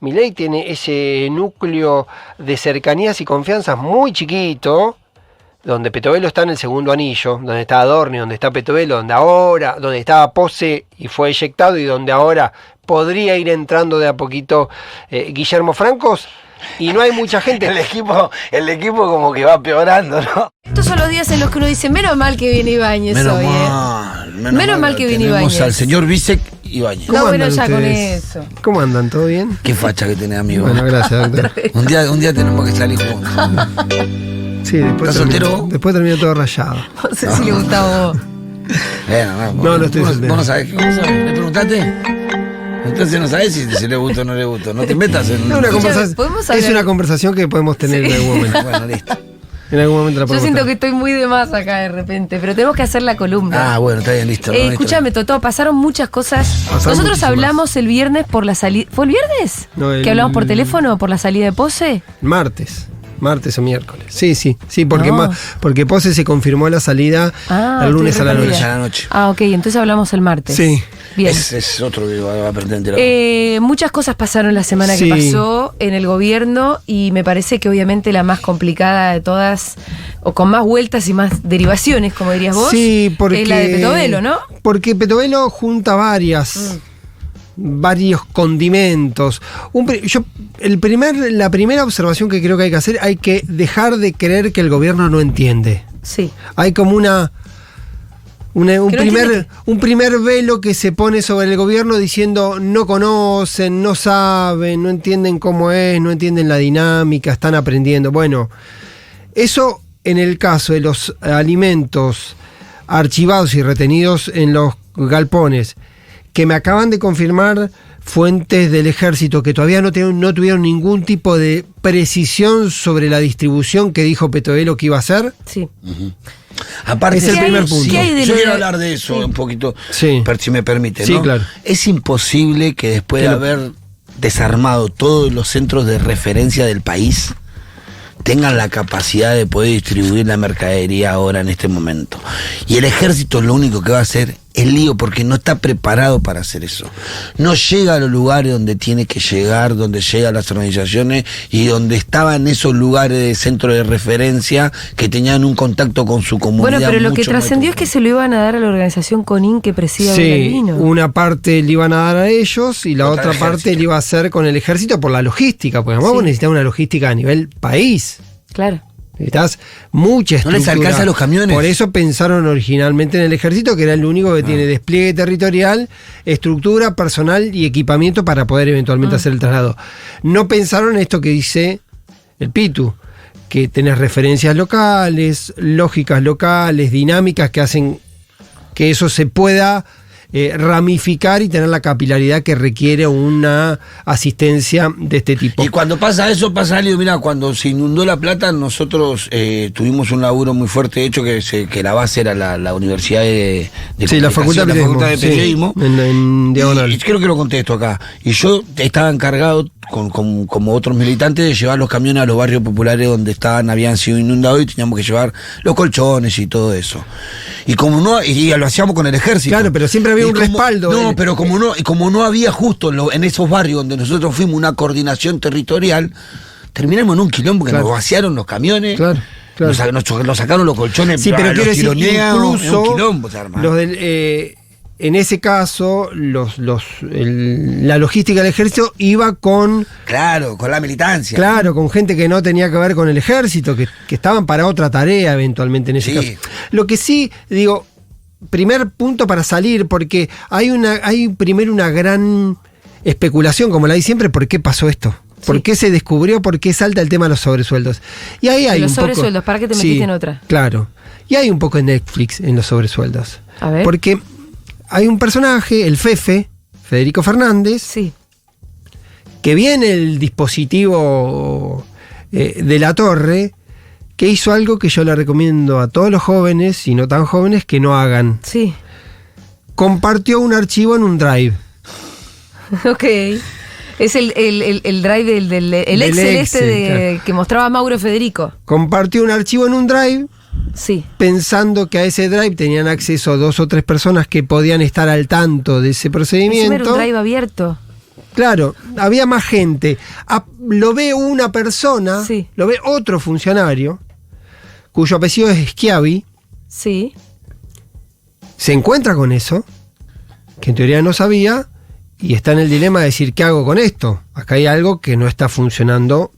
Milei tiene ese núcleo de cercanías y confianzas muy chiquito, donde Petovelo está en el segundo anillo, donde está Adorni, donde está Petovelo, donde estaba Pose y fue eyectado, y donde ahora podría ir entrando de a poquito Guillermo Francos, y no hay mucha gente. El equipo como que va peorando, ¿no? Estos son los días en los que uno dice, menos mal que viene Ibáñez hoy, Menos mal que viene Ibáñez. Tenemos al señor Bisek Ibáñez. No, bueno, ya con ustedes? eso. ¿Cómo andan? ¿Todo bien? Qué facha que tenés, amigo. Bueno, gracias, doctor. Un día tenemos que salir juntos. Sí, después ¿Estás soltero? Después terminó todo rayado. No sé si le gustaba a vos. No estoy soltero. Vos no sabés. ¿Me preguntaste? Entonces no sabés si le gusta o no le gusta. No te metas en... No, es una conversación que podemos tener en algún momento. Bueno, listo. En algún momento la podemos Yo siento tener. que estoy muy de más acá de repente, pero tenemos que hacer la columna. Ah, bueno, está bien, listo. Escúchame, Totó, pasaron muchas cosas. Nosotros hablamos el viernes por la salida. ¿Fue el viernes? No, ¿Que hablamos por teléfono por la salida de Pose? Martes o miércoles. Sí, porque, No. porque Pose se confirmó la salida el lunes a la noche. Ah, ok, entonces hablamos el martes. Sí. Bien. Es otro que va a pretender. Muchas cosas pasaron la semana que pasó en el gobierno, y me parece que obviamente la más complicada de todas, o con más vueltas y más derivaciones, como dirías vos, Sí, porque, es la de Petovelo, ¿no? Porque Petovelo junta varios condimentos. La primera observación que creo que hay que hacer, hay que dejar de creer que el gobierno no entiende. Sí. Hay como un primer velo que se pone sobre el gobierno diciendo no conocen, no saben, no entienden cómo es, no entienden la dinámica, están aprendiendo. Bueno, eso en el caso de los alimentos archivados y retenidos en los galpones, que me acaban de confirmar fuentes del ejército que todavía no tuvieron ningún tipo de precisión sobre la distribución que dijo Petovelo que iba a hacer. Sí. Aparte, es el primer punto. Yo quiero hablar de eso un poquito, si me permite, ¿no? Sí, claro. Es imposible que después de haber desarmado todos los centros de referencia del país tengan la capacidad de poder distribuir la mercadería ahora en este momento. Y el ejército lo único que va a hacer es lío, porque no está preparado para hacer eso. No llega a los lugares donde tiene que llegar, donde llegan las organizaciones y donde estaban esos lugares de centro de referencia que tenían un contacto con su comunidad. Bueno, pero lo que trascendió es que se lo iban a dar a la organización CONIN que preside Belgrano. Una parte le iban a dar a ellos y la otra parte le iba a hacer con el ejército por la logística, porque además vos necesitas una logística a nivel país. Claro. Necesitas mucha estructura. ¿No les alcanzan los camiones? Por eso pensaron originalmente en el ejército, que era el único que tiene despliegue territorial, estructura, personal y equipamiento para poder eventualmente hacer el traslado. No pensaron en esto que dice el Pitu, que tenés referencias locales, lógicas locales, dinámicas que hacen que eso se pueda ramificar y tener la capilaridad que requiere una asistencia de este tipo. Y cuando pasa eso, pasa algo. Mira, cuando se inundó La Plata, nosotros tuvimos un laburo muy fuerte, de hecho, que la base era la Universidad de la Facultad de Periodismo. En Diagonal. Y creo que lo contesto acá. Y yo estaba encargado, como otros militantes, de llevar los camiones a los barrios populares donde habían sido inundados, y teníamos que llevar los colchones y todo eso. Y y lo hacíamos con el ejército. Claro, pero siempre había un respaldo. No, pero como no había justo en esos barrios donde nosotros fuimos una coordinación territorial, terminamos en un quilombo que nos vaciaron los camiones. Claro. Nos sacaron los colchones. Sí, pero quiero decir, incluso un quilombo, en ese caso, la logística del ejército iba con... Claro, con la militancia. Claro, con gente que no tenía que ver con el ejército, que estaban para otra tarea eventualmente en ese caso. Lo que sí, digo, primer punto para salir, porque hay primero una gran especulación, como la hay siempre, ¿por qué pasó esto? ¿Por qué se descubrió? ¿Por qué salta el tema de los sobresueldos? Y ahí hay los un poco, sobresueldos, ¿para qué te metiste en otra? Claro. Y hay un poco en Netflix en los sobresueldos. A ver. Porque hay un personaje, el Fefe, Federico Fernández, que viene el dispositivo de la torre, que hizo algo que yo le recomiendo a todos los jóvenes y no tan jóvenes que no hagan. Sí. Compartió un archivo en un drive. Ok. Es el drive del Excel que mostraba Mauro Federico. Compartió un archivo en un drive. Sí. Pensando que a ese drive tenían acceso 2 o 3 personas que podían estar al tanto de ese procedimiento. Era un drive abierto. Claro, había más gente. Lo ve una persona, Sí. lo ve otro funcionario, cuyo apellido es Schiavi, Sí. se encuentra con eso, que en teoría no sabía, y está en el dilema de decir, ¿qué hago con esto? Acá hay algo que no está funcionando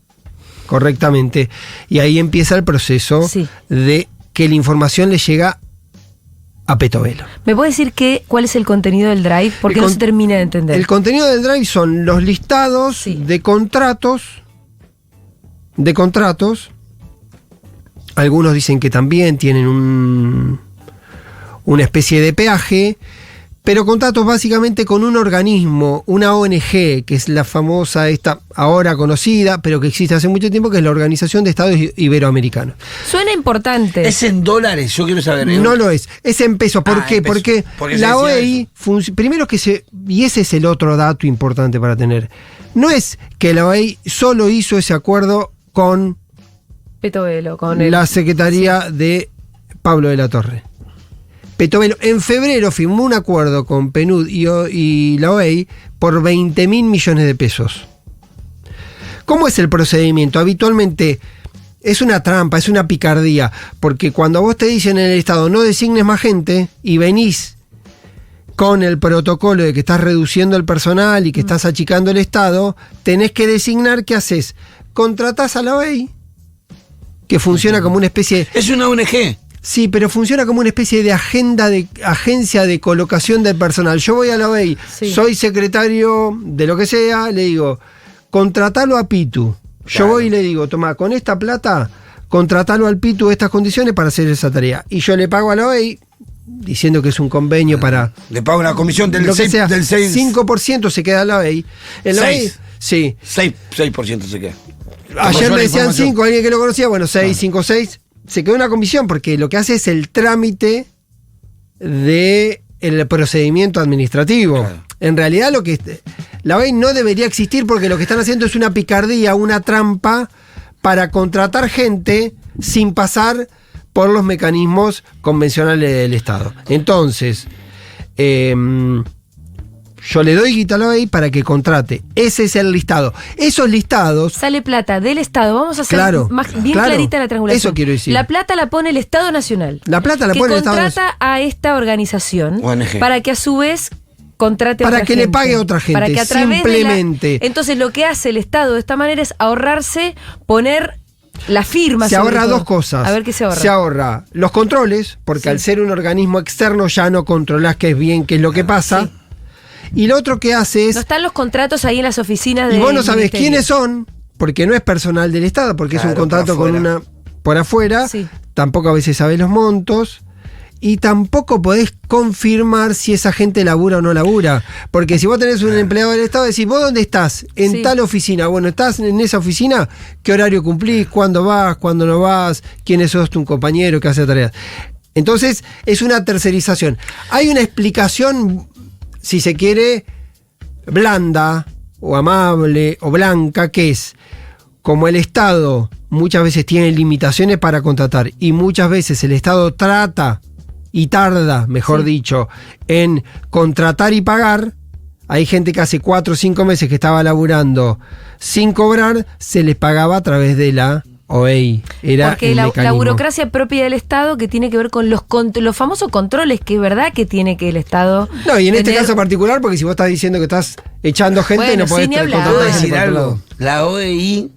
correctamente. Y ahí empieza el proceso Sí. de que la información le llega a Petovelo. ¿Me puede decir cuál es el contenido del drive? Porque no se termina de entender. El contenido del drive son los listados Sí. de contratos. Algunos dicen que también tienen una especie de peaje, pero contratos básicamente con un organismo, una ONG, que es la famosa, esta ahora conocida, pero que existe hace mucho tiempo, que es la Organización de Estados Iberoamericanos. Suena importante. Es en dólares, yo quiero saber. No lo es en pesos. ¿Por qué? En pesos. Porque Porque se la decía OEI, primero y ese es el otro dato importante para tener, no es que la OEI solo hizo ese acuerdo con Petovelo, con la Secretaría de Pablo de la Torre. Petovelo en febrero firmó un acuerdo con PNUD y la OEI por 20.000 millones de pesos. ¿Cómo es el procedimiento? Habitualmente es una trampa, es una picardía, porque cuando vos te dicen en el Estado no designes más gente y venís con el protocolo de que estás reduciendo el personal y que estás achicando el Estado, tenés que designar qué haces. Contratás a la OEI, que funciona como una especie... Es una ONG. Sí, pero funciona como una especie de agencia de colocación del personal. Yo voy a la OEI, Sí. soy secretario de lo que sea, le digo, contratalo a Pitu. Yo Claro. voy y le digo, toma, con esta plata, contratalo al Pitu estas condiciones para hacer esa tarea. Y yo le pago a la OEI, diciendo que es un convenio para... Le pago una comisión del lo que 6, sea, del 6, 5% se queda a la OEI. En la OEI, 6. sí. 6% se queda. Ayer Como me yo decían la información. 5, alguien que lo conocía, bueno, 6, 5, 6. Se quedó una comisión porque lo que hace es el trámite del procedimiento administrativo. Claro. En realidad la OEI no debería existir porque lo que están haciendo es una picardía, una trampa para contratar gente sin pasar por los mecanismos convencionales del Estado. Entonces, yo le doy guita a la OEI para que contrate. Ese es el listado. Esos listados... Sale plata del Estado. Vamos a hacer Claro, bien claro. clarita la triangulación. Eso quiero decir. La plata la pone el Estado Nacional. La plata la que pone el Estado contrata a esta organización ONG. para que a su vez contrate a Para otra que le gente. pague a otra gente, Para que a través simplemente. Entonces lo que hace el Estado de esta manera es ahorrarse, poner la firma. Se sobre ahorra todo. dos cosas. A ver qué se ahorra. Se ahorra los controles, porque Sí. al ser un organismo externo ya no controlás qué es bien, qué es lo que pasa. Sí. Y lo otro que hace es... No están los contratos ahí en las oficinas de. y vos no sabés quiénes son, porque no es personal del Estado, porque es un Claro, contrato por con afuera. por afuera. Sí. Tampoco a veces sabés los montos. Y tampoco podés confirmar si esa gente labura o no labura. Porque si vos tenés un empleado del Estado, decís, ¿vos dónde estás? En Sí. tal oficina. Bueno, ¿estás en esa oficina? ¿Qué horario cumplís? ¿Cuándo vas? ¿Cuándo no vas? ¿Quién es tu compañero que hace tareas? Entonces, es una tercerización. Hay una explicación, si se quiere, blanda o amable o blanca, que es, como el Estado muchas veces tiene limitaciones para contratar y muchas veces el Estado trata y tarda, mejor Sí. dicho, en contratar y pagar. Hay gente que hace 4 o 5 meses que estaba laburando sin cobrar, se les pagaba a través de la OEI. Era Porque el la mecanismo. burocracia propia del Estado que tiene que ver con los famosos controles, que es verdad que tiene que el Estado. No, y en este tener- caso particular, porque si vos estás diciendo que estás echando gente, Bueno, no podés sí, ni hablar. contratar ¿Puedo gente decir por otro algo? lado. La OEI,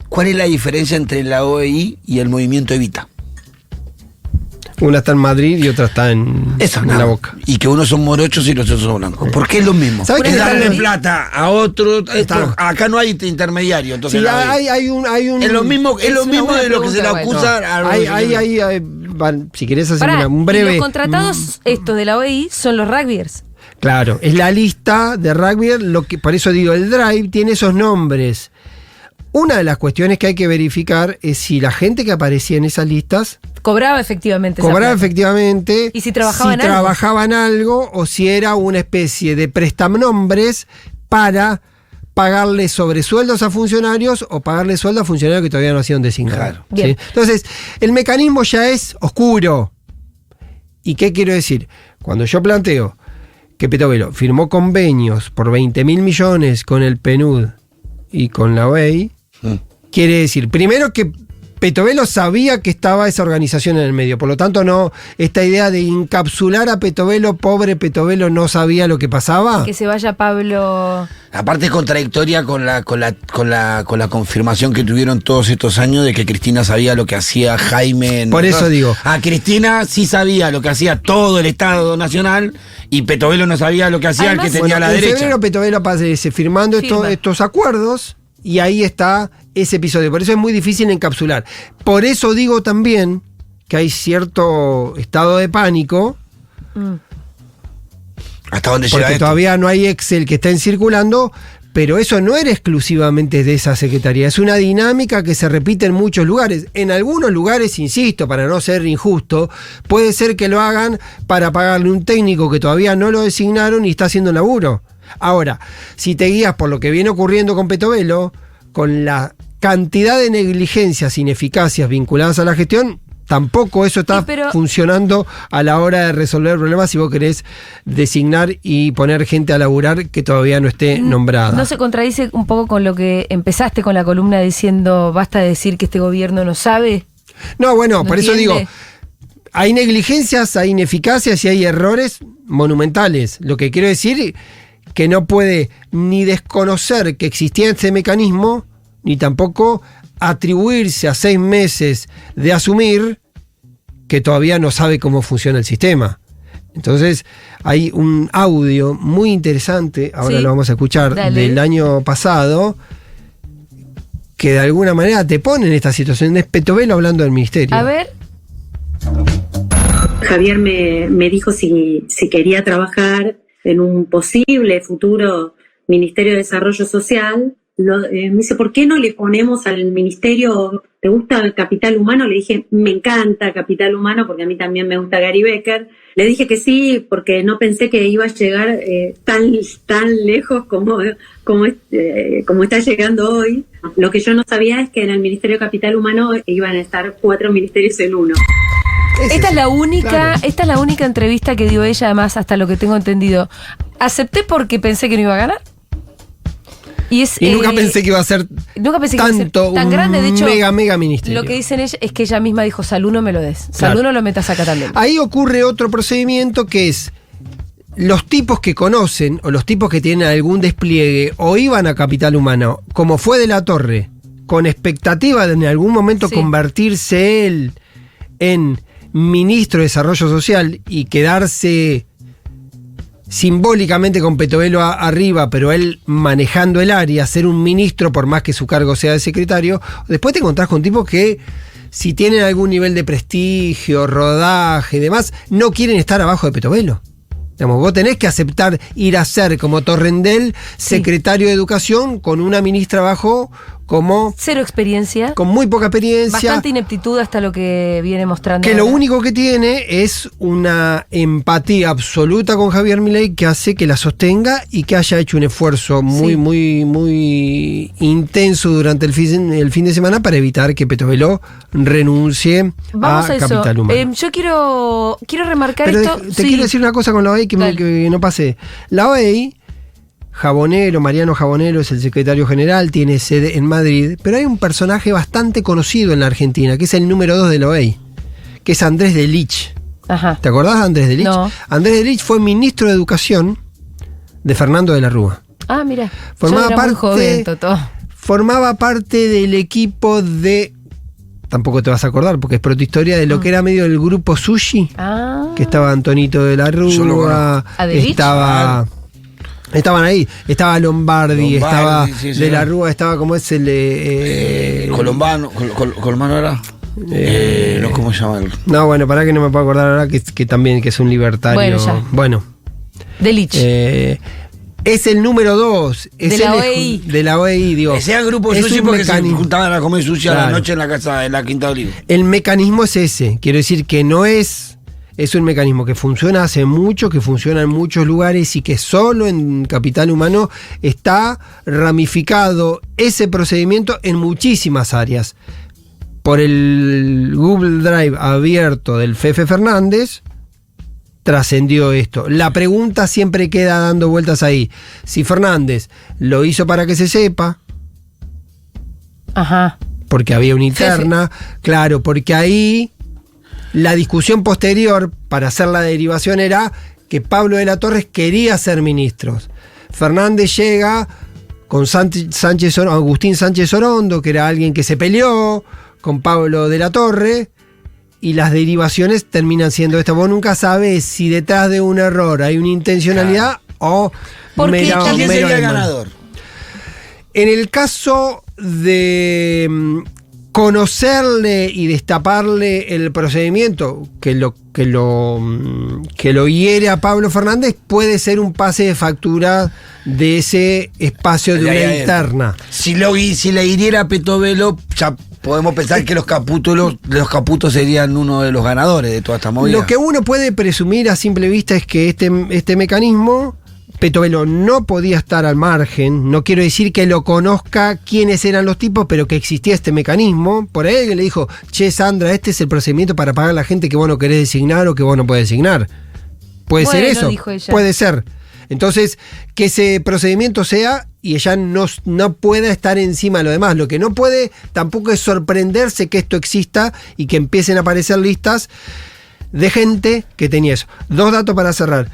¿cuál es la diferencia entre la OEI y el movimiento Evita? Una está en Madrid y otra está en Nada. la Boca. Y que unos son morochos y los otros son blancos. ¿Por qué es lo mismo? ¿Sabés Es qué darle está- plata a otro. Está. Acá no hay intermediario. Entonces Sí, la OEI. hay un... Es lo mismo, es Es lo una mismo buena de lo que se le pregunta, acusa bueno. si querés hacer Pará, un y breve... los contratados estos de la OEI son los rugbyers. Claro, es la lista de rugby, por eso digo, el drive tiene esos nombres. Una de las cuestiones que hay que verificar es si la gente que aparecía en esas listas Cobraba efectivamente esa cobraba plata. efectivamente, Y si trabajaban algo. trabajaban algo o si era una especie de prestanombres para pagarle sobresueldos a funcionarios o pagarle sueldo a funcionarios que todavía no hacían designados. Claro. ¿sí? Bien. Entonces, el mecanismo ya es oscuro. ¿Y qué quiero decir? Cuando yo planteo que Petovelo firmó convenios por 20.000 millones con el PNUD y con la OEI, quiere decir, primero que Petovelo sabía que estaba esa organización en el medio, por lo tanto no, esta idea de encapsular a Petovelo, pobre Petovelo no sabía lo que pasaba. Que se vaya Pablo. Aparte es contradictoria con la confirmación que tuvieron todos estos años de que Cristina sabía lo que hacía Jaime. Por eso digo. Cristina sí sabía lo que hacía todo el Estado Nacional y Petovelo no sabía lo que hacía. Además, el que tenía la derecha. En febrero Petovelo aparece firmando estos acuerdos y ahí está ese episodio. Por eso es muy difícil encapsular. Por eso digo también que hay cierto estado de pánico. ¿Hasta dónde llega porque esto? Todavía no hay Excel que estén circulando, pero eso no era exclusivamente de esa secretaría. Es una dinámica que se repite en muchos lugares. En algunos lugares, insisto, para no ser injusto, puede ser que lo hagan para pagarle un técnico que todavía no lo designaron y está haciendo el laburo. Ahora, si te guías por lo que viene ocurriendo con Petovelo, con la cantidad de negligencias, ineficacias vinculadas a la gestión, tampoco eso está funcionando a la hora de resolver problemas si vos querés designar y poner gente a laburar que todavía no esté nombrada. ¿No se contradice un poco con lo que empezaste con la columna diciendo basta de decir que este gobierno no sabe? No, bueno, por eso digo, hay negligencias, hay ineficacias y hay errores monumentales. Lo que quiero decir que no puede ni desconocer que existía este mecanismo, ni tampoco atribuirse a 6 meses de asumir que todavía no sabe cómo funciona el sistema. Entonces hay un audio muy interesante, ahora lo vamos a escuchar, del año pasado, que de alguna manera te pone en esta situación. Es Petovelo hablando del ministerio. A ver. Javier me dijo si quería trabajar en un posible futuro Ministerio de Desarrollo Social. Me dice, ¿por qué no le ponemos al ministerio, ¿te gusta el capital humano? Le dije, me encanta capital humano porque a mí también me gusta Gary Becker. Le dije que sí porque no pensé que iba a llegar tan lejos como está llegando hoy. Lo que yo no sabía es que en el Ministerio de Capital Humano iban a estar 4 ministerios en uno. Esta es la única entrevista que dio ella, además, hasta lo que tengo entendido. Acepté porque pensé que no iba a ganar. Y nunca pensé que iba a ser tan grande. De hecho, mega ministerio. Lo que dicen ella es que ella misma dijo, Salud no me lo des. Salud no lo metas acá también. Ahí ocurre otro procedimiento que es los tipos que conocen o los tipos que tienen algún despliegue o iban a Capital Humano, como fue de la Torre, con expectativa de en algún momento convertirse él en ministro de Desarrollo Social y quedarse simbólicamente con Petovelo arriba, pero él manejando el área, ser un ministro por más que su cargo sea de secretario. Después te encontrás con tipos que, si tienen algún nivel de prestigio, rodaje y demás, no quieren estar abajo de Petovelo. Digamos, vos tenés que aceptar ir a ser como Torrendel, secretario de Educación, con una ministra abajo como... Cero experiencia. Con muy poca experiencia. Bastante ineptitud hasta lo que viene mostrando. Que ahora, lo único que tiene es una empatía absoluta con Javier Milei que hace que la sostenga y que haya hecho un esfuerzo muy intenso durante el fin de semana para evitar que Petovelo renuncie a Capital Humano. Yo quiero remarcar esto. Te quiero decir una cosa con la OEI que no pasé. La OEI... Mariano Jabonero es el secretario general, tiene sede en Madrid, pero hay un personaje bastante conocido en la Argentina, que es el número 2 de la OEI, que es Andrés de Lich. Ajá. ¿Te acordás de Andrés de Lich? No. Andrés de Lich fue ministro de Educación de Fernando de la Rúa. Ah, mira. Formaba parte del equipo de... Tampoco te vas a acordar, porque es protohistoria de lo que era medio el grupo Sushi, que estaba Antonito de la Rúa, estaban ahí, estaba Lombardi estaba de la Rúa, estaba como es el... Colombano era... no, ¿cómo se llama? No, bueno, pará que no me puedo acordar ahora que también que es un libertario. Bueno. De Lich. Es el número 2. De la OEI. De la OEI, digo. Ese grupo sushi porque se juntaban a comer sushi a la noche en la casa de la Quinta de Olivo. El mecanismo es ese. Quiero decir que no es... Es un mecanismo que funciona hace mucho, que funciona en muchos lugares y que solo en Capital Humano está ramificado ese procedimiento en muchísimas áreas. Por el Google Drive abierto del Fefe Fernández, trascendió esto. La pregunta siempre queda dando vueltas ahí. Si Fernández lo hizo para que se sepa, Ajá. porque había una interna, claro, porque ahí la discusión posterior para hacer la derivación era que Pablo de la Torre quería ser ministro. Fernández llega con Agustín Sánchez Orondo, que era alguien que se peleó con Pablo de la Torre, y las derivaciones terminan siendo estas. Vos nunca sabés si detrás de un error hay una intencionalidad o ¿Quién sería el ganador? En el caso de conocerle y destaparle el procedimiento que lo hiere a Pablo Fernández, puede ser un pase de factura de ese espacio de una interna. Si le hiriera a Petovelo, ya podemos pensar que los Caputos serían uno de los ganadores de toda esta movida. Lo que uno puede presumir a simple vista es que este mecanismo, Petovelo no podía estar al margen. No quiero decir que lo conozca quiénes eran los tipos, pero que existía este mecanismo. Por ahí le dijo: che, Sandra, este es el procedimiento para pagar a la gente que vos no querés designar o que vos no podés designar. ¿Puede ser eso? Dijo ella. Puede ser. Entonces, que ese procedimiento sea y ella no pueda estar encima de lo demás. Lo que no puede tampoco es sorprenderse que esto exista y que empiecen a aparecer listas de gente que tenía eso. 2 datos para cerrar.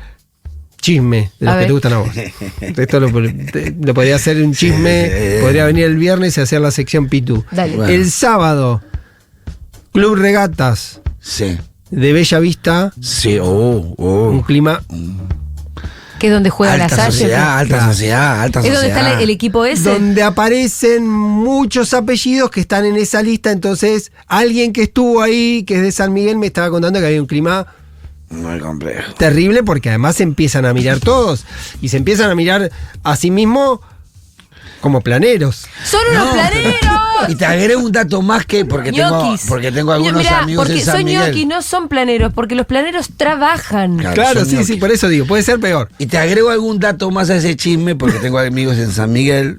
Chisme, de los que te gustan a vos. Esto lo podría hacer un chisme. Podría venir el viernes y hacer la sección Pitu. Dale. Bueno. El sábado, Club Regatas Sí. de Bella Vista. Sí, Un clima. Que es donde juega la alta Salle. sociedad, alta sociedad. Es donde está el equipo ese. Donde aparecen muchos apellidos que están en esa lista. Entonces, alguien que estuvo ahí, que es de San Miguel, me estaba contando que había un clima muy complejo. terrible, porque además se empiezan a mirar todos. Y se empiezan a mirar a sí mismos como planeros. ¡Son unos planeros! Y te agrego un dato más porque tengo algunos amigos porque en San son Miguel. ñoquis, no son planeros, porque los planeros trabajan. Claro, son sí, ñoquis. por eso digo, puede ser peor. Y te agrego algún dato más a ese chisme porque tengo amigos en San Miguel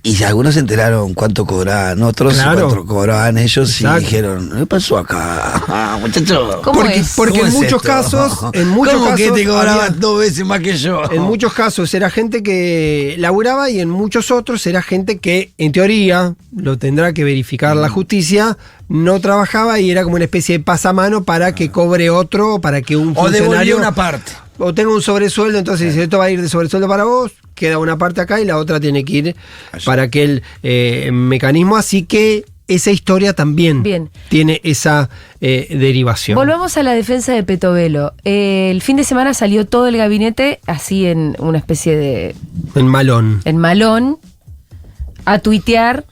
y algunos se enteraron cuánto cobraban otros y cuánto cobraban ellos. Exacto. Y dijeron: ¿qué pasó acá, muchachos? Porque en muchos casos, ¿Cómo que te cobraban 2 veces más que yo? En muchos casos era gente que laburaba y en muchos otros era gente que, en teoría, lo tendrá que verificar la justicia, no trabajaba y era como una especie de pasamano para que cobre otro, para que un funcionario... O devolvía una parte. O tenga un sobresueldo, entonces dice: esto va a ir de sobresueldo para vos, queda una parte acá y la otra tiene que ir para aquel mecanismo. Así que esa historia también tiene esa derivación. Volvamos a la defensa de Petovelo. El fin de semana salió todo el gabinete así en una especie de... En malón. A tuitear.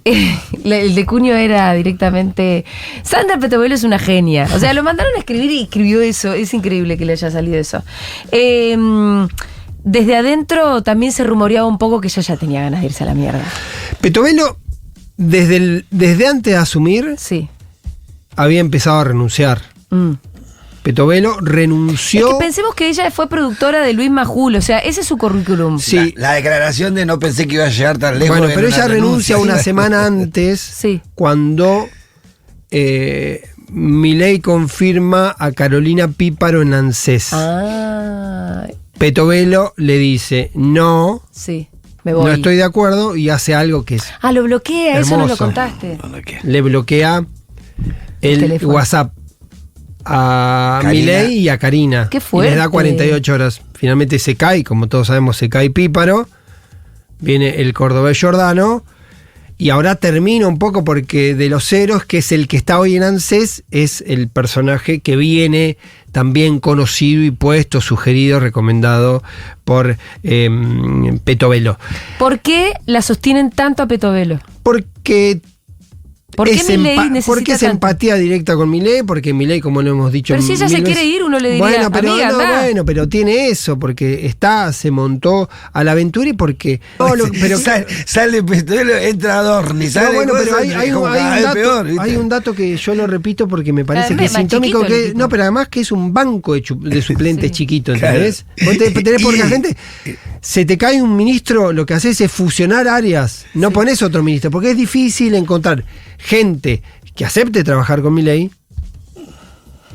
El de Cuño era directamente: Sandra Petovelo es una genia. O sea, lo mandaron a escribir y escribió eso. Es increíble que le haya salido eso. Desde adentro también se rumoreaba un poco que ella ya tenía ganas de irse a la mierda. Petovelo, desde antes de asumir, había empezado a renunciar. Petovelo renunció. Es que pensemos que ella fue productora de Luis Majul, o sea, ese es su currículum. Sí. La declaración de no pensé que iba a llegar tan lejos. Bueno, pero ella renuncia una semana antes, cuando Milei confirma a Carolina Píparo en ANSES. Petovelo le dice: no, me voy. No estoy de acuerdo, y hace algo que es lo bloquea, hermoso. eso no lo contaste. Le bloquea el WhatsApp a Milei y a Karina. Qué fuerte. Y les da 48 horas. Finalmente se cae, como todos sabemos, se cae Píparo. Viene el cordobés Giordano. Y ahora termino un poco porque de los ceros, que es el que está hoy en ANSES, es el personaje que viene también conocido y puesto, sugerido, recomendado por Petovelo. ¿Por qué la sostienen tanto a Petovelo? Porque... ¿Por qué Milei necesita porque es empatía directa con Milei, porque Milei, como lo hemos dicho... Pero si ella se quiere ir, uno le diría: bueno, pero tiene eso, porque se montó a la aventura y porque... sale Petovelo, entra Adorni, sale... No, bueno, pero hay un dato que yo lo repito porque me parece que es sintómico. Pero además que es un banco de suplentes chiquito, ¿entendés? Vos tenés porque la gente... Se te cae un ministro, lo que haces es fusionar áreas, no ponés otro ministro, porque es difícil encontrar gente que acepte trabajar con Milei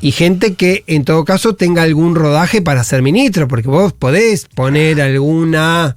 y gente que en todo caso tenga algún rodaje para ser ministro, porque vos podés poner alguna...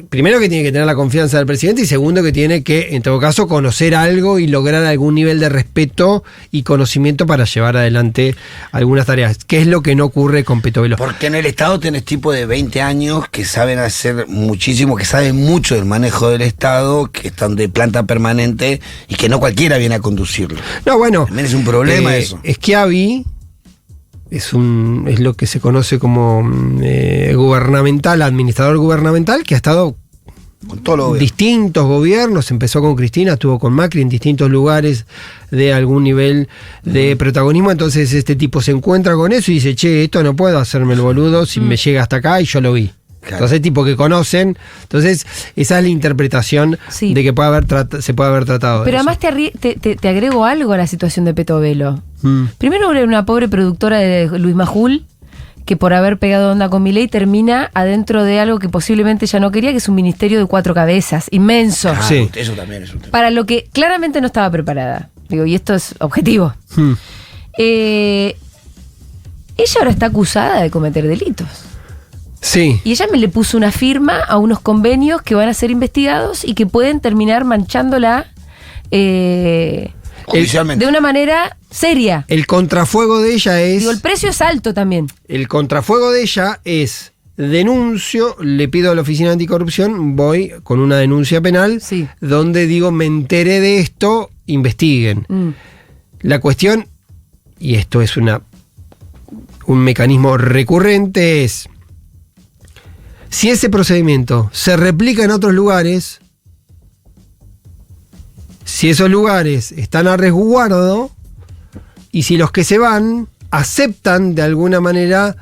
primero que tiene que tener la confianza del presidente y segundo que tiene que, en todo caso, conocer algo y lograr algún nivel de respeto y conocimiento para llevar adelante algunas tareas, que es lo que no ocurre con Petovelo. Porque en el Estado tenés tipos de 20 años que saben hacer muchísimo, que saben mucho del manejo del Estado, que están de planta permanente y que no cualquiera viene a conducirlo. No, bueno. También es un problema eso. Schiavi es lo que se conoce como gubernamental, administrador gubernamental, que ha estado con todos los distintos gobiernos, empezó con Cristina, estuvo con Macri en distintos lugares de algún nivel de protagonismo, entonces este tipo se encuentra con eso y dice, che, esto no puedo hacerme el boludo si me llega hasta acá y yo lo vi. Claro. Entonces, tipo que conocen. Entonces, esa es la interpretación de que se puede haber tratado. Pero además te agrego algo a la situación de Petovelo. Primero, era una pobre productora de Luis Majul que por haber pegado onda con Milei termina adentro de algo que posiblemente ya no quería, que es un ministerio de 4 cabezas, inmenso. Claro, sí. Eso también es un tema. Para lo que claramente no estaba preparada. Digo, y esto es objetivo. Ella ahora está acusada de cometer delitos. Sí. Y ella me le puso una firma a unos convenios que van a ser investigados y que pueden terminar manchándola judicialmente. De una manera seria. El contrafuego de ella es... Digo, el precio es alto también. El contrafuego de ella es... denuncio, le pido a la Oficina Anticorrupción, voy con una denuncia penal, donde digo, me enteré de esto, investiguen. La cuestión, y esto es un mecanismo recurrente, es... si ese procedimiento se replica en otros lugares, si esos lugares están a resguardo y si los que se van aceptan de alguna manera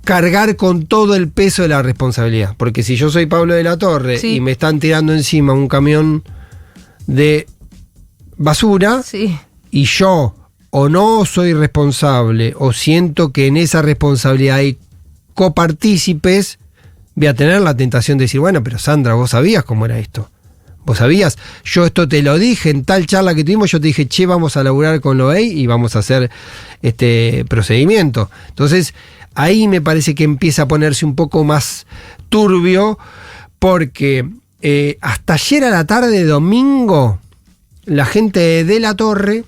cargar con todo el peso de la responsabilidad. Porque si yo soy Pablo de la Torre y me están tirando encima un camión de basura y yo o no soy responsable o siento que en esa responsabilidad hay copartícipes, voy a tener la tentación de decir, bueno, pero Sandra, vos sabías cómo era esto. Vos sabías, yo esto te lo dije en tal charla que tuvimos, yo te dije, che, vamos a laburar con Loey y vamos a hacer este procedimiento. Entonces, ahí me parece que empieza a ponerse un poco más turbio, porque hasta ayer a la tarde, domingo, la gente de la Torre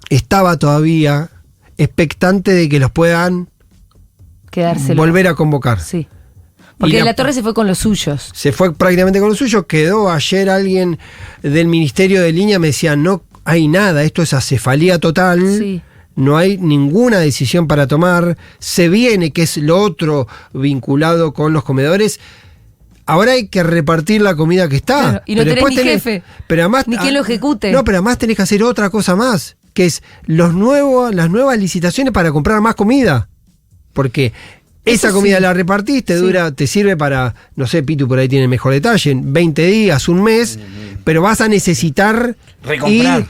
estaba todavía expectante de que los puedan volver a convocar. Sí. Porque la Torre se fue con los suyos. Se fue prácticamente con los suyos. Quedó ayer alguien del Ministerio de Línea, me decía, no hay nada, esto es acefalía total. No hay ninguna decisión para tomar. Se viene, que es lo otro vinculado con los comedores. Ahora hay que repartir la comida que está. Claro, y no tenés ni jefe, pero además, ni quien lo ejecute. No, pero además tenés que hacer otra cosa más, que es las nuevas licitaciones para comprar más comida. Porque esa comida la repartís, te sirve para, no sé, Pitu por ahí tiene mejor detalle, 20 días, un mes, pero vas a necesitar ir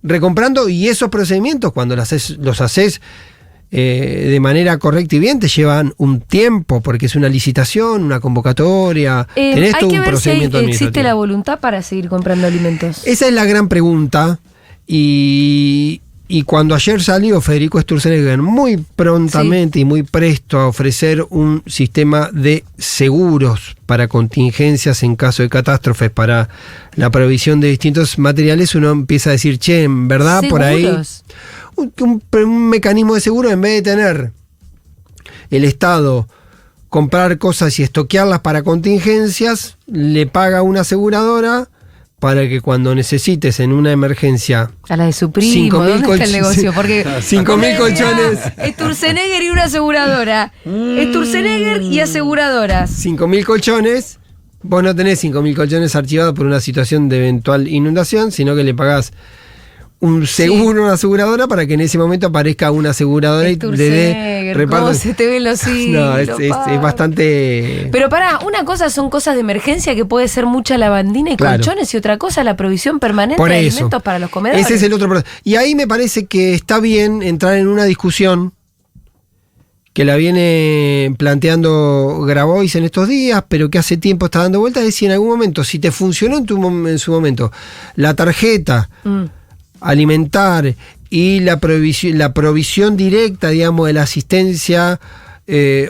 recomprando, y esos procedimientos cuando los haces de manera correcta y bien te llevan un tiempo, porque es una licitación, una convocatoria, tenés todo un procedimiento. Hay que ver si existe la voluntad para seguir comprando alimentos. Esa es la gran pregunta, y cuando ayer salió Federico Sturzenegger muy prontamente y muy presto a ofrecer un sistema de seguros para contingencias en caso de catástrofes, para la provisión de distintos materiales, uno empieza a decir, che, en verdad, ¿seguros? Por ahí un mecanismo de seguro, en vez de tener el Estado comprar cosas y estoquearlas para contingencias, le paga una aseguradora para que cuando necesites en una emergencia... A la de su primo, ¿dónde está el negocio? Porque 5.000 colchones... Sturzenegger y una aseguradora. Sturzenegger y aseguradoras. 5.000 colchones. Vos no tenés 5.000 colchones archivados por una situación de eventual inundación, sino que le pagás un seguro a una aseguradora para que en ese momento aparezca una aseguradora y le dé reparto. Se te ven los hilos. No, es bastante... Pero pará, una cosa son cosas de emergencia que puede ser mucha lavandina y colchones, y otra cosa la provisión permanente de alimentos para los comedores. Ese es el otro proceso. Y ahí me parece que está bien entrar en una discusión que la viene planteando Grabois en estos días, pero que hace tiempo está dando vueltas, es si en algún momento, si te funcionó en su momento la tarjeta alimentar y la provisión directa, digamos, de la asistencia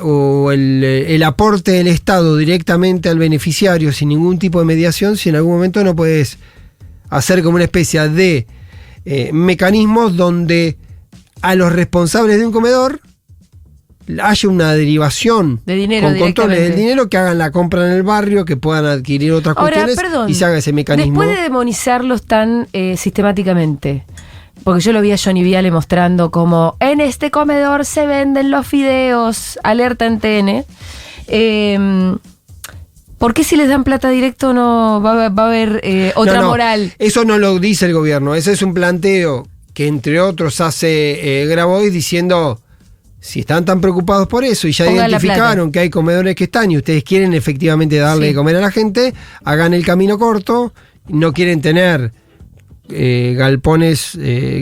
o el aporte del Estado directamente al beneficiario sin ningún tipo de mediación, si en algún momento no puedes hacer como una especie de mecanismos donde a los responsables de un comedor haya una derivación de dinero con controles del dinero, que hagan la compra en el barrio, que puedan adquirir otras cuestiones y se haga ese mecanismo. Después de demonizarlos tan sistemáticamente, porque yo lo vi a Johnny Viale mostrando como en este comedor se venden los fideos, alerta en TN. ¿Por qué si les dan plata directo no va a haber otra moral? Eso no lo dice el gobierno, ese es un planteo que entre otros hace Grabois diciendo, si están tan preocupados por eso y ya identificaron que hay comedores que están y ustedes quieren efectivamente darle de comer a la gente, hagan el camino corto, no quieren tener galpones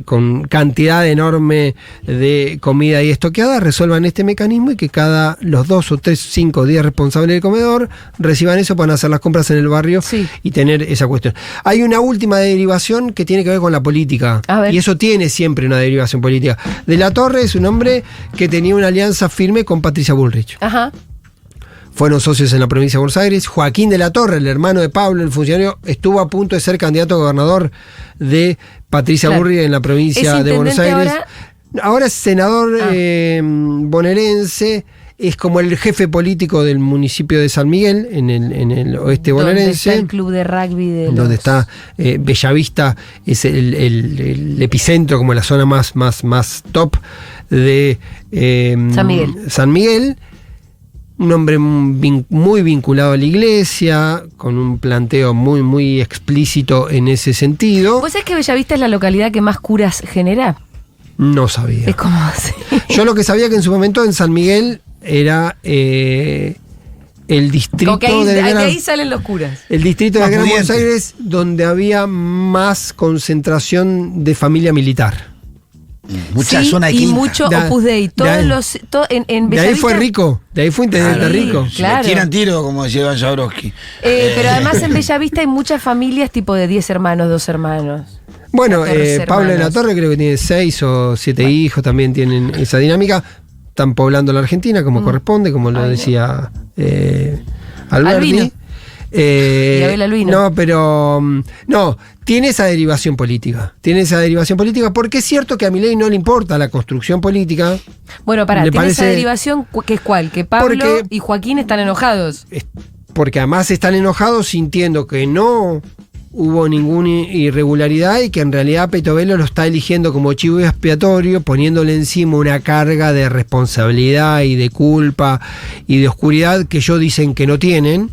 con cantidad enorme de comida y estoqueada, resuelvan este mecanismo y que los 2 o 3, 5, 10 responsables del comedor reciban eso para hacer las compras en el barrio y tener esa cuestión. Hay una última derivación que tiene que ver con la política, y eso tiene siempre una derivación política. De la Torre es un hombre que tenía una alianza firme con Patricia Bullrich. Ajá. Fueron socios en la provincia de Buenos Aires. Joaquín de la Torre, el hermano de Pablo, el funcionario, estuvo a punto de ser candidato a gobernador de Patricia Bullrich en la provincia de Buenos Aires. Ahora es senador bonaerense, es como el jefe político del municipio de San Miguel, en el oeste bonaerense. Donde está el club de rugby donde está Bellavista, es el epicentro, como la zona más top de San Miguel. Un hombre muy vinculado a la iglesia, con un planteo muy explícito en ese sentido. ¿Vos sabés que Bellavista es la localidad que más curas genera? No sabía. Es como así. Yo lo que sabía que en su momento en San Miguel era el distrito de ahí salen los curas. El distrito de Gran Buenos Aires donde había más concentración de familia militar. Mucha zona de y mucho Opus Dei. En de ahí fue rico, de ahí fue intendente rico. Claro. Tiran tiro, como decía Iván Jabrowski. Pero además en Bellavista hay muchas familias tipo de 10 hermanos, 2 hermanos. Bueno, Pablo de la Torre creo que tiene 6 o 7 hijos, también tienen esa dinámica. Están poblando la Argentina como corresponde, como lo decía Alberti. Y Abel Albino. No, pero no, tiene esa derivación política. Porque es cierto que a Milei no le importa la construcción política. Bueno, tiene esa derivación que es cuál, que Pablo y Joaquín están enojados. Porque además están enojados sintiendo que no hubo ninguna irregularidad y que en realidad Petovelo lo está eligiendo como chivo expiatorio, poniéndole encima una carga de responsabilidad y de culpa y de oscuridad que ellos dicen que no tienen.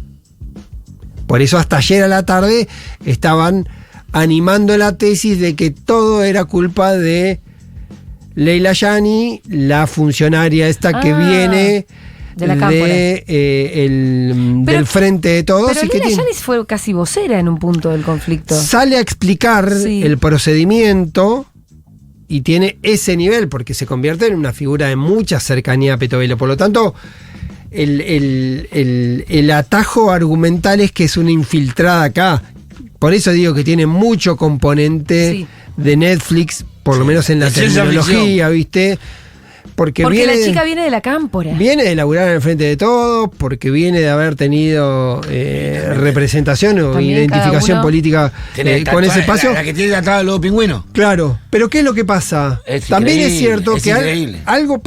Por eso hasta ayer a la tarde estaban animando la tesis de que todo era culpa de Leila Yani, la funcionaria esta que viene de la del Frente de Todos. Pero Leila Yani fue casi vocera en un punto del conflicto. Sale a explicar el procedimiento y tiene ese nivel, porque se convierte en una figura de mucha cercanía a Petovelo. Por lo tanto, el atajo argumental es que es una infiltrada acá. Por eso digo que tiene mucho componente de Netflix, por lo menos en la terminología, ¿viste? Porque la chica viene de la cámpora. Viene de laburar en el Frente de Todos, porque viene de haber tenido representación o identificación política con ese espacio. La que tiene atrás los pingüinos. Claro, pero ¿qué es lo que pasa? También es cierto que algo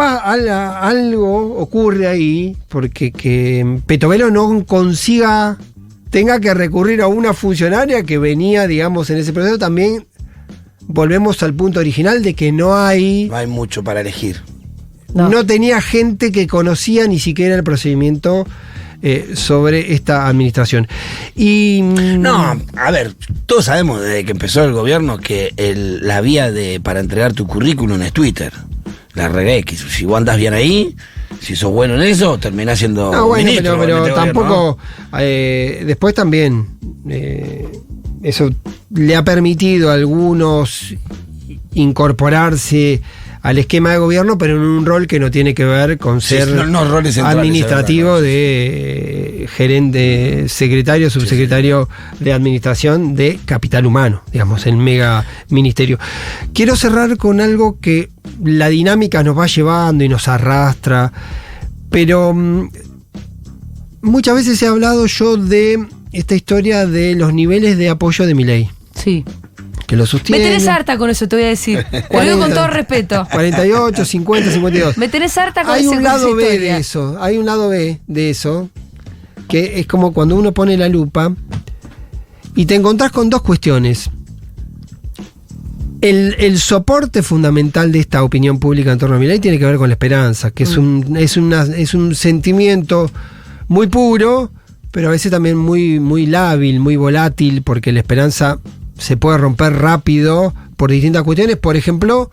ocurre ahí, porque que Petovelo no tenga que recurrir a una funcionaria que venía, digamos, en ese proceso. También volvemos al punto original de que no hay mucho para elegir. No tenía gente que conocía ni siquiera el procedimiento sobre esta administración. No, a ver, todos sabemos desde que empezó el gobierno que la vía para entregar tu currículum es Twitter. La regla que si vos andás bien ahí, si sos bueno en eso, terminás siendo ministro. Pero tampoco. Después también eso le ha permitido a algunos incorporarse al esquema de gobierno, pero en un rol que no tiene que ver con ser roles centrales, administrativo de gerente, secretario, subsecretario de administración de capital humano, digamos, el mega ministerio. Quiero cerrar con algo que la dinámica nos va llevando y nos arrastra, pero muchas veces he hablado yo de esta historia de los niveles de apoyo de Milei. Sí. Que lo sostiene. Me tenés harta con eso, te voy a decir. Te lo digo con todo respeto. 48, 50, 52. Me tenés harta con Hay un lado B historia. de eso. Hay un lado B de eso. Que es como cuando uno pone la lupa y te encontrás con dos cuestiones. El soporte fundamental de esta opinión pública en torno a Milei tiene que ver con la esperanza, que es un sentimiento muy puro, pero a veces también muy, muy lábil, muy volátil, porque la esperanza se puede romper rápido por distintas cuestiones, por ejemplo,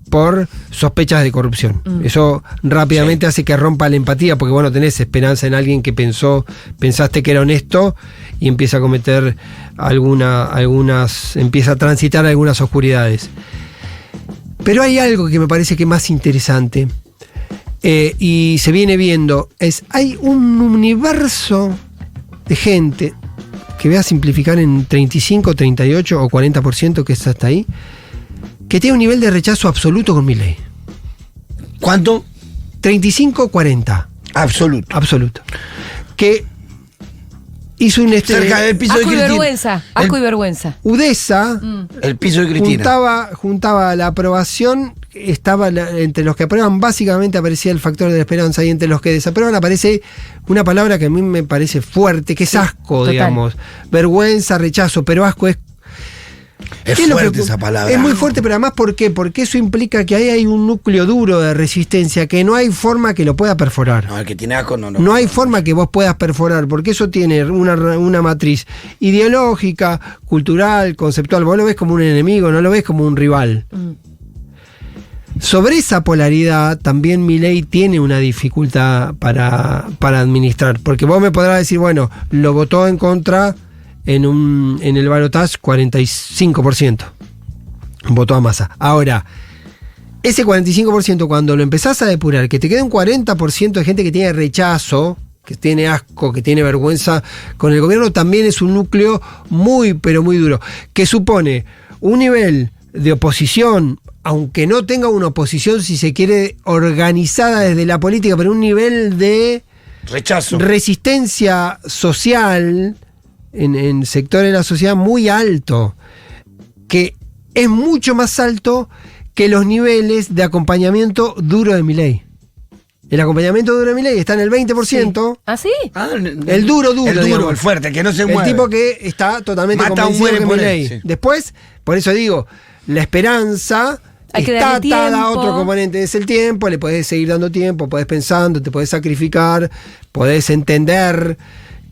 por sospechas de corrupción. Eso rápidamente hace que rompa la empatía, porque vos no tenés esperanza en alguien que pensaste que era honesto y empieza a cometer empieza a transitar algunas oscuridades. Pero hay algo que me parece que es más interesante, y se viene viendo, hay un universo de gente, que voy a simplificar en 35, 38 o 40%, que es hasta ahí, que tiene un nivel de rechazo absoluto con Milei. ¿Cuánto? 35, 40. Absoluto. Que hizo un cerca del piso de Asco y Cristina. vergüenza. Asco y vergüenza. Udesa El piso de Cristina. juntaba la aprobación, estaba entre los que aprueban básicamente aparecía el factor de la esperanza, y entre los que desaprueban aparece una palabra que a mí me parece fuerte, que es asco, total. digamos. Vergüenza, rechazo, pero asco es... Es ¿qué fuerte esa palabra. Es muy fuerte, pero además, ¿por qué? Porque eso implica que ahí hay un núcleo duro de resistencia que no hay forma que lo pueda perforar. No, el que tiene asco no. No hay forma que vos puedas perforar, porque eso tiene una matriz ideológica, cultural, conceptual. Vos lo ves como un enemigo, no lo ves como un rival. Sobre esa polaridad también Milei tiene una dificultad para administrar, porque vos me podrás decir, bueno, lo votó en contra en el balotaje 45%. Votó a Massa. Ahora, ese 45% cuando lo empezás a depurar, que te queda un 40% de gente que tiene rechazo, que tiene asco, que tiene vergüenza con el gobierno, también es un núcleo muy, pero muy duro, que supone un nivel de oposición, aunque no tenga una oposición, si se quiere, organizada desde la política, pero un nivel de rechazo, resistencia social en sectores de la sociedad muy alto, que es mucho más alto que los niveles de acompañamiento duro de Milei. El acompañamiento duro de Milei está en el 20%. Sí. ¿Ah, sí? El duro, digamos. el fuerte, que no se mueve. El tipo que está totalmente mata convencido un que por Milei. él, sí. Después, por eso digo, la esperanza hay que está darle atada a tiempo. otro componente, es el tiempo, le podés seguir dando tiempo, podés pensando, te podés sacrificar, podés entender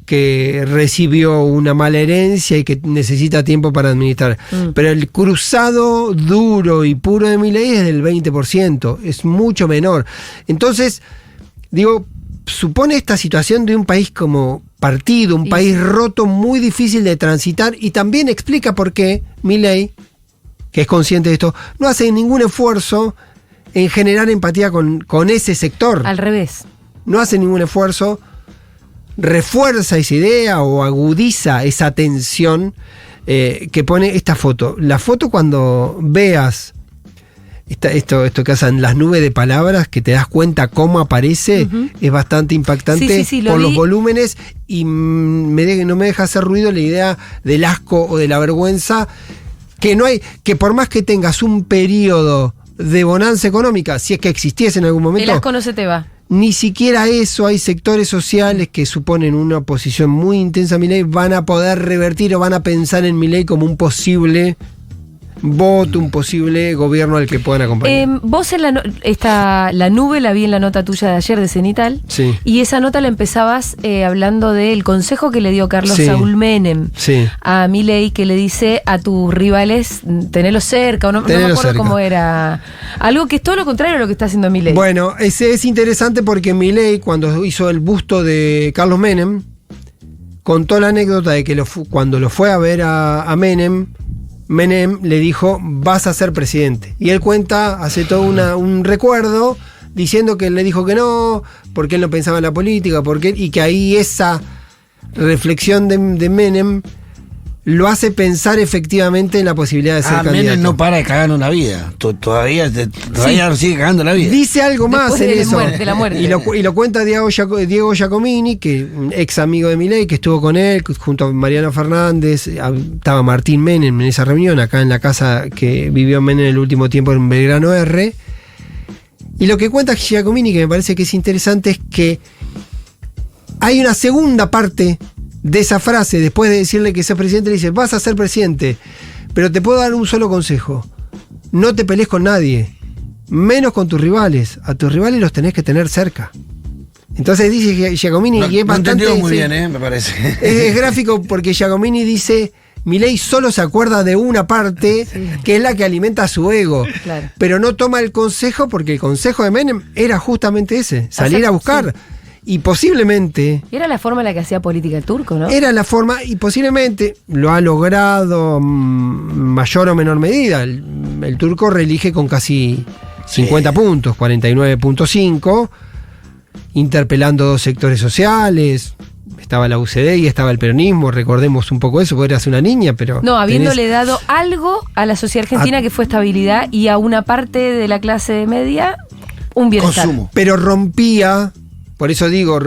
que recibió una mala herencia y que necesita tiempo para administrar. Pero el cruzado duro y puro de Milei es del 20%, es mucho menor. Entonces, digo, supone esta situación de un país como partido, un país roto, muy difícil de transitar, y también explica por qué Milei, que es consciente de esto, no hace ningún esfuerzo en generar empatía con ese sector. Al revés. No hace ningún esfuerzo, refuerza esa idea o agudiza esa tensión que pone esta foto. La foto, cuando veas esto que hacen las nubes de palabras, que te das cuenta cómo aparece, es bastante impactante por los volúmenes, y no me deja hacer ruido la idea del asco o de la vergüenza, que por más que tengas un periodo de bonanza económica, si es que existiese en algún momento, el asco no se te va. Ni siquiera eso, hay sectores sociales que suponen una oposición muy intensa a Milei, van a poder revertir o van a pensar en Milei como un posible voto, un posible gobierno al que puedan acompañar. Vos en la nube la vi en la nota tuya de ayer de Cenital, Sí. y esa nota la empezabas hablando del consejo que le dio Carlos Sí. Saúl Menem Sí. a Milei, que le dice a tus rivales, tenerlos cerca, o no me acuerdo cerca. cómo era. Algo que es todo lo contrario a lo que está haciendo Milei. Bueno, es interesante porque Milei, cuando hizo el busto de Carlos Menem, contó la anécdota de que cuando lo fue a ver a Menem Menem le dijo, vas a ser presidente. Y él cuenta, hace todo un recuerdo, diciendo que él le dijo que no, porque él no pensaba en la política, y que ahí esa reflexión de Menem lo hace pensar efectivamente en la posibilidad de ser candidato. Menem no para de cagar en la vida. Todavía sigue cagando la vida. Dice algo más en eso. De la muerte. Y lo cuenta Diego Giacomini, que ex amigo de Milei, que estuvo con él, junto a Mariana Fernández. Estaba Martín Menem en esa reunión, acá en la casa que vivió Menem en el último tiempo en Belgrano R. Y lo que cuenta Giacomini, que me parece que es interesante, es que hay una segunda parte de esa frase. Después de decirle que sos presidente, le dice, vas a ser presidente, pero te puedo dar un solo consejo: no te pelees con nadie, menos con tus rivales. A tus rivales los tenés que tener cerca. Entonces dice Giacomini, y es bastante... entendido muy bien, me parece. Es gráfico porque Giacomini dice, Milei solo se acuerda de una parte, que es la que alimenta su ego. Claro. Pero no toma el consejo, porque el consejo de Menem era justamente ese, salir a buscar. Sí. Y posiblemente... Era la forma en la que hacía política el turco, ¿no? Era la forma, y posiblemente lo ha logrado mayor o menor medida. El turco reelige con casi 50 puntos, 49.5, interpelando dos sectores sociales. Estaba la UCD y estaba el peronismo, recordemos un poco eso, porque eras una niña, pero... No, habiéndole dado algo a la sociedad argentina que fue estabilidad, y a una parte de la clase media un bienestar. Consumo. Pero rompía, por eso digo,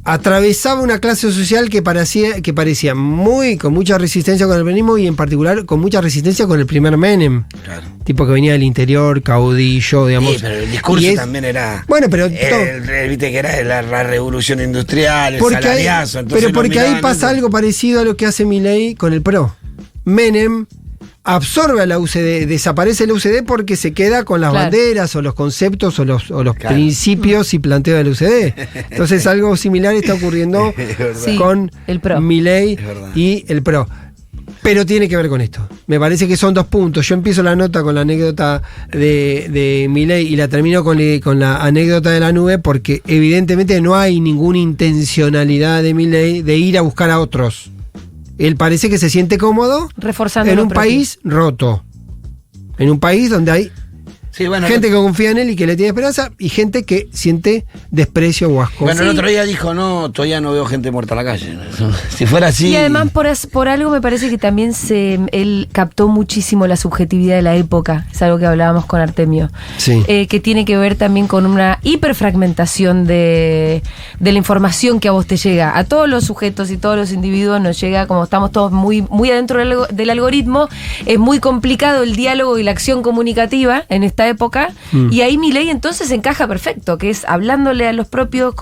atravesaba una clase social que parecía con mucha resistencia con el peronismo, y en particular con mucha resistencia con el primer Menem. Claro. Tipo que venía del interior, caudillo, digamos. Sí, pero el discurso también era... Bueno, pero... Viste que era la revolución industrial, el salariazo. Pero porque ahí pasa algo parecido a lo que hace Milei con el PRO. Menem absorbe a la UCD, desaparece la UCD porque se queda con las banderas o los conceptos o los principios y planteos de la UCD. Entonces algo similar está ocurriendo con el PRO. Milei y el PRO. Pero tiene que ver con esto. Me parece que son dos puntos. Yo empiezo la nota con la anécdota de Milei y la termino con la anécdota de la nube, porque evidentemente no hay ninguna intencionalidad de Milei de ir a buscar a otros. Él parece que se siente cómodo reforzando en un país roto. En un país donde hay gente que confía en él y que le tiene esperanza, y gente que siente desprecio o asco. Bueno, el otro día dijo, no, todavía no veo gente muerta en la calle. Si fuera así... Y además por algo me parece que también él captó muchísimo la subjetividad de la época. Es algo que hablábamos con Artemio. Sí. Que tiene que ver también con una hiperfragmentación de la información que a vos te llega. A todos los sujetos y todos los individuos nos llega, como estamos todos muy, muy adentro del algoritmo, es muy complicado el diálogo y la acción comunicativa en esta época, y ahí Milei entonces encaja perfecto, que es hablándole a los propios,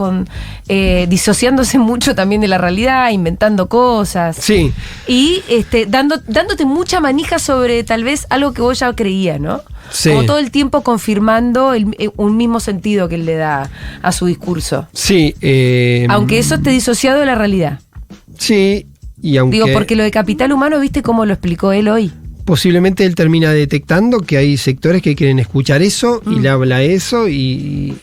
disociándose mucho también de la realidad, inventando cosas. Sí. Y dándote mucha manija sobre tal vez algo que vos ya creías, ¿no? Sí. Como todo el tiempo confirmando un mismo sentido que él le da a su discurso. Sí. Aunque eso esté disociado de la realidad. Sí, y aunque... Digo, porque lo de capital humano, ¿viste cómo lo explicó él hoy? Posiblemente él termina detectando que hay sectores que quieren escuchar eso y le habla eso y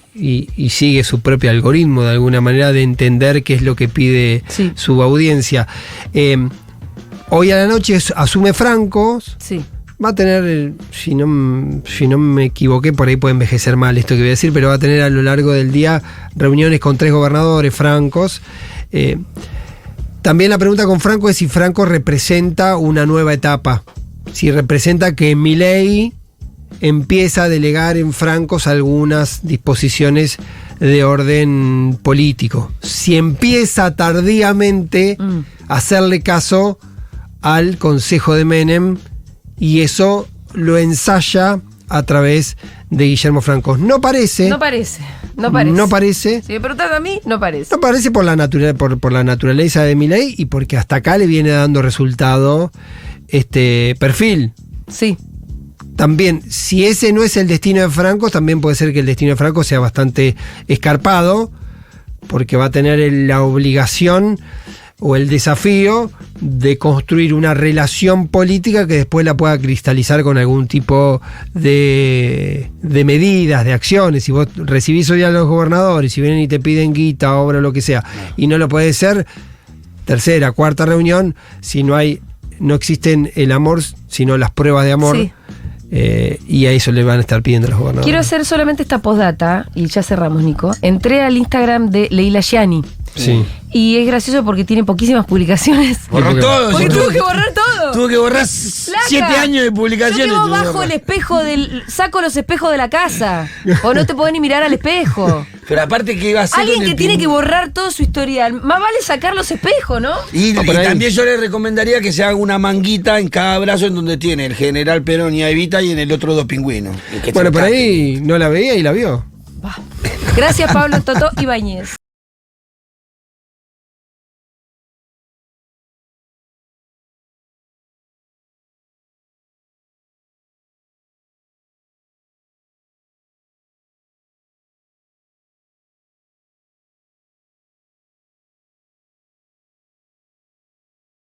sigue su propio algoritmo de alguna manera de entender qué es lo que pide su audiencia. Hoy a la noche asume Francos. Sí. Va a tener, si no me equivoqué, por ahí puede envejecer mal esto que voy a decir, pero va a tener a lo largo del día reuniones con 3 gobernadores francos. También la pregunta con Franco es si Franco representa una nueva etapa. Si representa que Milei empieza a delegar en Francos algunas disposiciones de orden político. Si empieza tardíamente a hacerle caso al consejo de Menem, y eso lo ensaya a través de Guillermo Francos. No parece. Si me preguntas a mí, no parece. No parece por la naturaleza de Milei y porque hasta acá le viene dando resultado este perfil. Sí. También, si ese no es el destino de Franco, también puede ser que el destino de Franco sea bastante escarpado, porque va a tener la obligación o el desafío de construir una relación política que después la pueda cristalizar con algún tipo de medidas, de acciones. Si vos recibís hoy a los gobernadores, si vienen y te piden guita, obra o lo que sea, y no lo puede ser, tercera, cuarta reunión, si no hay no existen el amor, sino las pruebas de amor. Sí. Y a eso le van a estar pidiendo los gobernadores. Quiero hacer solamente esta postdata, y ya cerramos, Nico. Entré al Instagram de Leila Gianni. Sí. Y es gracioso porque tiene poquísimas publicaciones. Borró todo. Porque sí, tuvo que borrar todo. Tuvo que borrar Flaca, 7 años de publicaciones. Yo quedo tuvo que bajo borrar. el espejo saco los espejos de la casa. O no te podés ni mirar al espejo. Pero aparte que iba a hacer Alguien con que el tiene pin- que borrar todo su historial. Más vale sacar los espejos, ¿no? Y por ahí. también yo le recomendaría que se haga una manguita en cada brazo en donde tiene el general Perón y a Evita y en el otro 2 pingüinos. Y que Bueno, se por tape. ahí no la veía y la vio. Gracias, Pablo Toto Ibáñez.